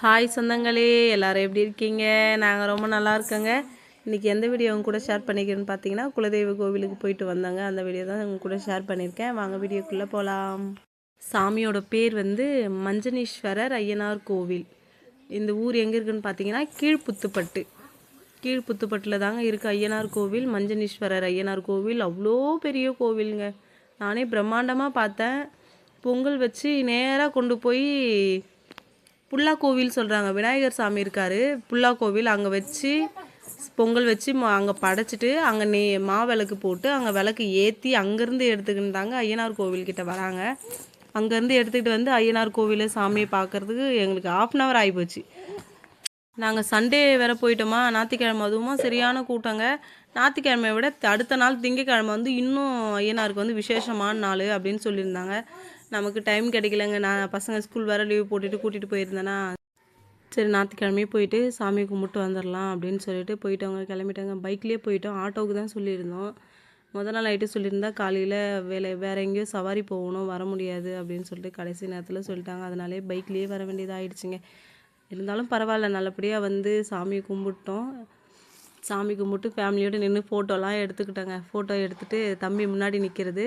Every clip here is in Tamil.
ஹாய் சொந்தங்களே, எல்லோரும் எப்படி இருக்கீங்க? நாங்கள் ரொம்ப நல்லா இருக்கோங்க. இன்றைக்கி எந்த வீடியோ உங்க கூட ஷேர் பண்ணிக்கிறேன்னு பார்த்தீங்கன்னா, குலதெய்வ கோவிலுக்கு போயிட்டு வந்தாங்க. அந்த வீடியோ தான் உங்க கூட ஷேர் பண்ணியிருக்கேன். வாங்க வீடியோக்குள்ளே போகலாம். சாமியோட பேர் வந்து மஞ்சனீஸ்வரர் ஐயனார் கோவில். இந்த ஊர் எங்கே இருக்குதுன்னு பார்த்தீங்கன்னா, கீழ்புத்துப்பட்டு. கீழ்புத்துப்பட்டில் தாங்க இருக்குது ஐயனார் கோவில். மஞ்சனீஸ்வரர் ஐயனார் கோவில் அவ்வளோ பெரிய கோவிலுங்க. நானே பிரம்மாண்டமாக பார்த்தேன். பொங்கல் வச்சு நேராக கொண்டு போய் புல்லா கோவில் சொல்கிறாங்க. விநாயகர் சாமி இருக்கார் புல்லா கோவில். அங்கே வச்சு பொங்கல் வச்சு அங்கே படைச்சிட்டு அங்கே மாவிளக்கு போட்டு அங்கே விளக்கு ஏற்றி அங்கேருந்து எடுத்துக்கிட்டு தாங்க ஐயனார் கோவில்கிட்ட வராங்க. அங்கேருந்து எடுத்துக்கிட்டு வந்து ஐயனார் கோவில் சாமியை பார்க்குறதுக்கு எங்களுக்கு 1/2 hour ஆகிப்போச்சு. நாங்கள் சண்டே வேறு போயிட்டோமா, ஞாயிற்றுக்கிழமை அதுவுமா சரியான கூட்டங்க. ஞாயிற்றுக்கிழமையை விட அடுத்த நாள் திங்கக்கிழமை வந்து இன்னும் ஐயனாருக்கு வந்து விசேஷமான நாள் அப்படின்னு சொல்லியிருந்தாங்க. நமக்கு டைம் கிடைக்கலங்க. நான் பசங்க ஸ்கூல் வேறு லீவ் போட்டுட்டு கூட்டிகிட்டு போயிருந்தேன்னா, சரி ஞாயிற்றுக்கிழமையே போயிட்டு சாமி கும்பிட்டு வந்துடலாம் அப்படின்னு சொல்லிட்டு போயிட்டவங்க கிளம்பிட்டாங்க. பைக்லேயே போயிட்டோம். ஆட்டோவுக்கு தான் சொல்லியிருந்தோம். முதல் நாள் நைட்டு சொல்லியிருந்தா காலையில் வேறு எங்கேயோ சவாரி போகணும், வர முடியாது அப்படின்னு சொல்லிட்டு கடைசி நேரத்தில் சொல்லிட்டாங்க. அதனாலே பைக்லேயே வர வேண்டியதாக ஆகிடுச்சிங்க. இருந்தாலும் பரவாயில்ல, நல்லபடியாக வந்து சாமி கும்பிட்டோம். சாமி கும்பிட்டு ஃபேமிலியோடு நின்று ஃபோட்டோலாம் எடுத்துக்கிட்டாங்க. ஃபோட்டோ எடுத்துகிட்டு தம்பி முன்னாடி நிற்கிறது,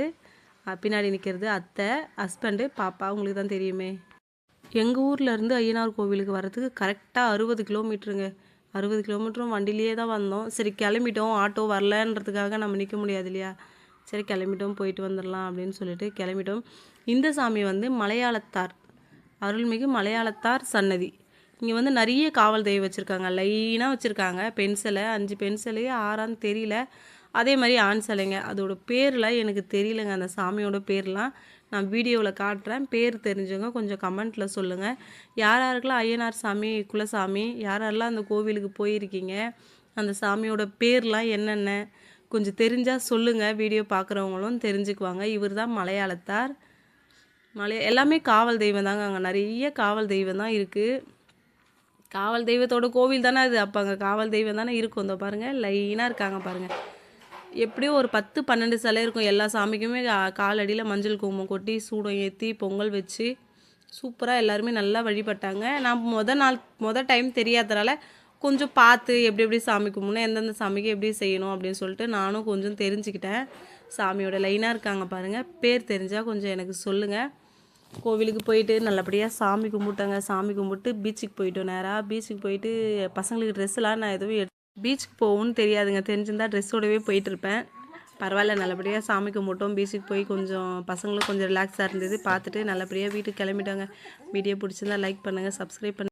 பின்னாடி நிற்கிறது அத்தை, ஹஸ்பண்டு, பாப்பா. உங்களுக்கு தான் தெரியுமே. எங்கள் ஊர்லேருந்து ஐயனார் கோவிலுக்கு வர்றதுக்கு கரெக்டாக 60 கிலோமீட்டருங்க. 60 கிலோமீட்டரும் வண்டிலேயே தான் வந்தோம். சரி கிளம்பிட்டோம், ஆட்டோ வரலன்றதுக்காக நம்ம நிற்க முடியாது இல்லையா. சரி கிளம்பிட்டோம், போயிட்டு வந்துடலாம் அப்படின்னு சொல்லிட்டு கிளம்பிட்டோம். இந்த சாமி வந்து மலையாளத்தார், அருள்மிகு மலையாளத்தார் சன்னதி. இங்கே வந்து நிறைய காவல் தெய்வம் வச்சுருக்காங்க, லைனாக வச்சுருக்காங்க. பெண் சிலை 5 பெண் சிலையே 6ஆன்னு தெரியல. அதே மாதிரி ஆண் சிலைங்க. அதோட பேர்லாம் எனக்கு தெரியலங்க. அந்த சாமியோட பேர்லாம் நான் வீடியோவில் காட்டுறேன். பேர் தெரிஞ்சவங்க கொஞ்சம் கமெண்ட்டில் சொல்லுங்கள். யார் யாருக்கெல்லாம் ஐயனார் சாமி, குலசாமி, யாரெல்லாம் அந்த கோவிலுக்கு போயிருக்கீங்க, அந்த சாமியோட பேர்லாம் என்னென்ன கொஞ்சம் தெரிஞ்சால் சொல்லுங்கள். வீடியோ பார்க்குறவங்களும் தெரிஞ்சுக்குவாங்க. இவர் தான் மலையாளத்தார். எல்லாமே காவல் தெய்வம் தாங்க. அங்கே நிறைய காவல் தெய்வம் தான் இருக்குது. காவல் தெய்வத்தோட கோவில் தானே அது. அப்போ அங்கே காவல் தெய்வம் தானே இருக்கும். இந்த பாருங்கள், லைனாக இருக்காங்க பாருங்கள். எப்படியும் ஒரு 10-12 சிலை இருக்கும். எல்லா சாமிக்குமே காலடியில் மஞ்சள் குங்குமம் கொட்டி சூடம் ஏற்றி பொங்கல் வச்சு சூப்பராக எல்லாருமே நல்லா வழிபட்டாங்க. நான் மொதல் டைம் தெரியாதனால கொஞ்சம் பார்த்து எப்படி சாமி கும்பிடணும், எந்தெந்த சாமிக்கு எப்படி செய்யணும் அப்படின்னு சொல்லிட்டு நானும் கொஞ்சம் தெரிஞ்சுக்கிட்டேன். சாமியோட லைனாக இருக்காங்க பாருங்கள். பேர் தெரிஞ்சால் கொஞ்சம் எனக்கு சொல்லுங்கள். கோவிலுக்கு போயிட்டு நல்லபடியாக சாமி கும்பிட்டாங்க. சாமி கும்பிட்டு பீச்சுக்கு போயிட்டோம். நேராக பீச்சுக்கு போயிட்டு பசங்களுக்கு ட்ரெஸ்ஸெலாம் நான் எதுவும் பீச்சுக்கு போகணுன்னு தெரியாதுங்க. தெரிஞ்சிருந்தால் ட்ரெஸ்ஸோடவே போயிட்டுருப்பேன். பரவாயில்ல, நல்லபடியாக சாமி கும்பிட்டோம். பீச்சுக்கு போய் கொஞ்சம் பசங்களும் கொஞ்சம் ரிலாக்ஸாக இருந்தது. பார்த்துட்டு நல்லபடியாக வீட்டுக்கு கிளம்பிட்டாங்க. வீடியோ பிடிச்சிருந்தா லைக் பண்ணுங்கள், சப்ஸ்கிரைப் பண்ணுங்கள்.